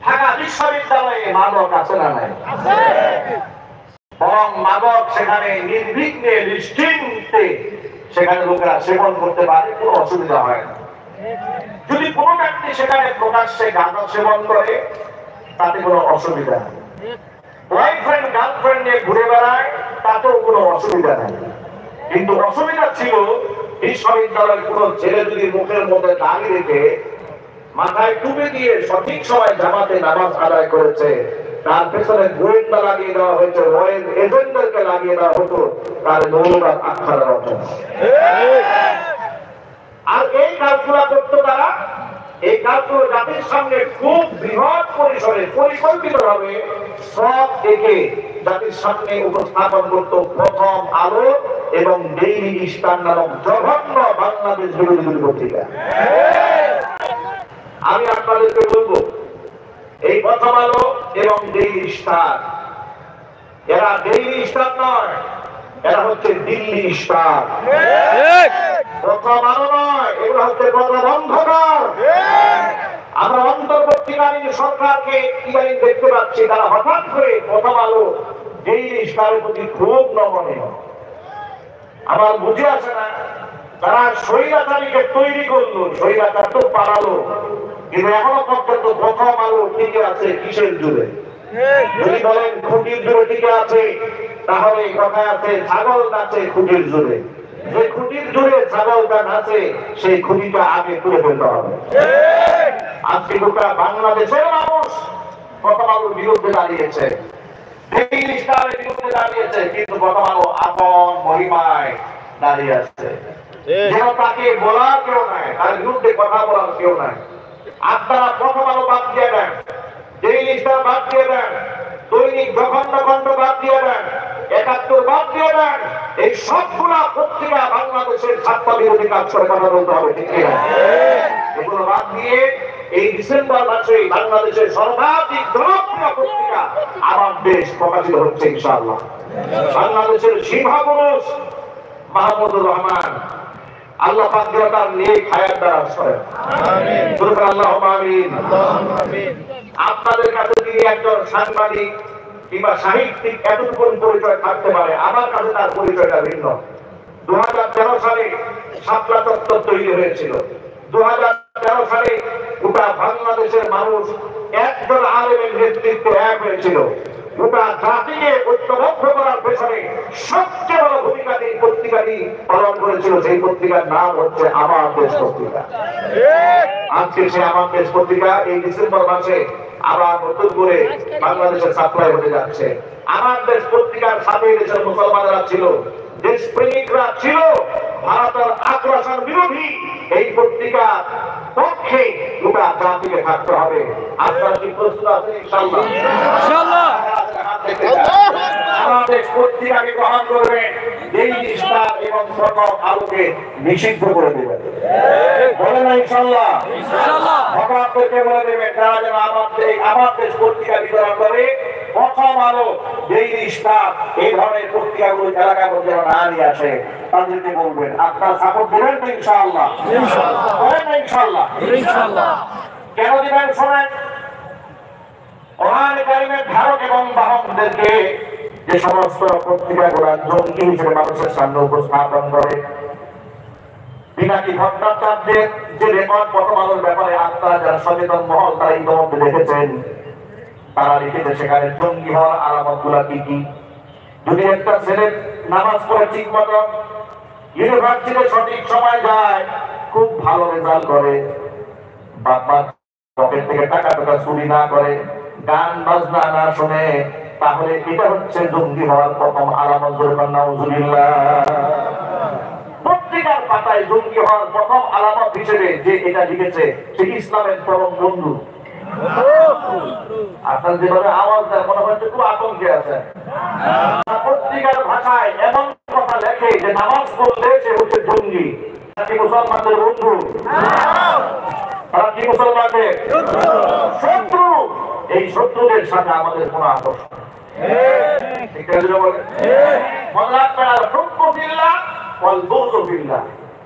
ঢাকা বিশ্ববিদ্যালয়ে মাদক আছে না নাই? বরং মাদক সেখানে নির্বিঘ্নে নিশ্চিন্তে সেখানে লোকেরা সেবন করতে পারে, কোনো অসুবিধা হয় না। যদি কোনো ব্যক্তি সেখানে প্রকাশ্যে গাঁজা সেবন করে তাতে কোনো অসুবিধা নেই। বয়ফ্রেন্ড গার্লফ্রেন্ড নিয়ে ঘুরে বেড়ায় তাতেও কোনো অসুবিধা নেই। কিন্তু অসুবিধা ছিল বিশ্ববিদ্যালয়ের কোনো ছেলে যদি মুখের মধ্যে দাড়ি রেখে মাথায় টুপি দিয়ে সঠিক সময় জামাতে নামাজ আদায় করেছে, তার পেছনে গোয়েন্দা লাগিয়ে দেওয়া হয়েছে, রয়েল এজেন্টদেরকে লাগিয়ে দেওয়া হতো তার মৌলবাদ আখ্যা দেওয়া হতো। আর এই কাজগুলা করতো তারা, এই কাজগুলো জাতির সামনে খুব বৃহৎ পরিসরে পরিকল্পিত ভাবে সব একে জাতির সামনে উপস্থাপন করত প্রথম আলো এবং ডেইলি স্টার নামক জঘন্য বাংলাদেশ বিরোধী দুই পত্রিকা। আমি আপনাদেরকে বলবো, এই প্রথম আলো এবং ডেইলি স্টার, এরা ডেইলি স্টার নয়, এরা হচ্ছে দিল্লি স্টার। প্রথম আলো নয়, এগুলো হচ্ছে প্রথম অন্ধকার। আমরা অন্তর্বর্তীকালীন সরকারকে ইদানিং দেখতে পাচ্ছি, তারা হঠাৎ করে প্রথম আলো ডেইলি স্টারের প্রতি খুব নমনীয়। আমার বুঝে আসে না, তারা স্বৈরাচারীকে তৈরি করলো, স্বৈরাচার তো পালালো, কিন্তু এখনো পর্যন্ত প্রথম আলো টিকে আছে কিসের জুড়ে? যদি বলেন খুঁটির জুড়ে টিকে আছে, তাহলে কথা আছে ছাগল নাচে খুঁটির জুড়ে। যে খুঁটির জুড়ে ছাগলটা নাচে সেই খুঁটিটা আগে তুলে ফেলতে হবে। আজকে গোটা বাংলাদেশের মানুষ প্রথম আলোর বিরুদ্ধে দাঁড়িয়েছে, ডেইলি স্টারের বিরুদ্ধে দাঁড়িয়েছে, কিন্তু প্রথম আলো আপন মহিমায় দাঁড়িয়ে আছে। যেন তাকে বলার কেউ নাই, তার বিরুদ্ধে কথা বলার কেউ নাই। আপনারা প্রথম আলো বাদ দিয়ে দেন, ডেইলি স্টার বাদ দিয়ে দেন, দৈনিক জঘন্য খণ্ড বাদ দিয়ে দেন, ৭১ বাদ দিয়ে দেন, এই সবগুলা পত্রিকা বাংলাদেশের ছাত্র বিরোধী কাজ করে কথা বলতে হবে, ঠিক কিনা? এগুলো বাদ দিয়ে এই ডিসেম্বর মাসে বাংলাদেশের সর্বাধিক জনপ্রিয় পত্রিকা আমার দেশ প্রকাশিত হচ্ছে ইনশাআল্লাহ। বাংলাদেশের সিংহপুরুষ মাহমুদুর রহমান, আল্লাহ পাক তার নেক হায়াত দারাজ করেন, আমিন। বলুন আল্লাহুম্মা আমিন। আপনাদের কাছে তিনি একজন সাংবাদিক কিংবা সাহিত্যিক এতটুকু পরিচয় থাকতে পারে, আমার কাছে তার পরিচয়টা ভিন্ন। 2013 সালে শাপলা চত্বর তৈরি হয়েছিল। 2013 সালে গোটা বাংলাদেশের মানুষ একজন আলেমের নেতৃত্বে এক হয়েছিল। গোটা জাতিকে ঐক্যবদ্ধ করার পেছনে সবচেয়ে বড় ভূমিকা এই পত্রিকাটি পালন করেছিল। সেই পত্রিকার নাম হচ্ছে আমার দেশ পত্রিকা। আজকে সে আমার দেশ পত্রিকা এই ডিসেম্বর মাসে আবার নতুন করে বাংলাদেশের সাপ্লাই হতে যাচ্ছে। আমার দেশ পত্রিকার সাথে দেশের মুসলমানরা ছিল, দেশপ্রেমিকরা ছিল, ভারতের আগ্রাসন বিরোধী এই পত্রিকা পক্ষে গোটা জাতিকে থাকতে হবে। আপনার কি প্রস্তুত আছে? ইনশাআল্লাহ, ইনশাআল্লাহ। আমাদের পত্রিকাকে গ্রহণ করবেন, ডেইলি স্টার এবং প্রথম আলোকে নিষিদ্ধ করে দেবেন, বলে না ইনশাআল্লাহ? ইনশাআল্লাহ। আপনাদেরকে বলে দেবেন তারা যেন আমার দেশ পত্রিকা বিতরণ করে। প্রথম আলো, ডেইলি স্টার এই ধরনের পত্রিকাগুলো এলাকার মধ্যে না নিয়ে আসে, তাদেরকে বলবেন। আপনার সাপোর্ট দেবেন তো ইনশাআল্লাহ? ইনশাআল্লাহ। বলেন না ইনশাআল্লাহ? ইনশাআল্লাহ। কেন দিবেন শোনেন, কোরআন কারীমের ধারক এবং বাহকদেরকে যে সমস্ত পত্রিকাগুলো জঙ্গি হিসেবে মানুষের সামনে উপস্থাপন করে, পিনাকি ভট্টাচার্যের যে রেকর্ড প্রথম আলোর ব্যাপারে আপনারা যারা সচেতন মহল তারা ইতিমধ্যে দেখেছেন, তারা লিখেছে সেখানে জঙ্গি হওয়ার আলামত গুলা কি কি। যদি একটা ছেলে নামাজ পড়ে ঠিক মতো, ইউনিভার্সিটিতে সঠিক সময় যায়, খুব ভালো রেজাল্ট করে, বাবা পকেট থেকে টাকা চুরি না করে, গান বাজনা না শুনে, তাহলে এটা হচ্ছে জঙ্গি হওয়ার প্রথম আলামত। নাউজুবিল্লাহ। পত্রিকার পাতায় জঙ্গি হওয়ার প্রথম আলামত হিসেবে যে এটা লিখেছে সে ইসলামের পরম বন্ধু। আপনার যেভাবে আওয়াজ দেয় মনে হচ্ছে খুব আতঙ্কে আছে। পত্রিকার ভাষায় এমন কথা লেখে যে নামাজ পড়লে সে হচ্ছে জঙ্গি। কি মুসলমানদের বন্ধু? তারা কি মুসলমানদের শত্রু? এই শত্রুদের সাথে আমাদের কোন আকর্ষণ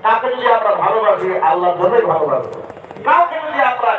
কাউকে যদি আমরা ভালোবাসি আল্লাহর জন্যই ভালোবাসবো, কাউকে যদি আমরা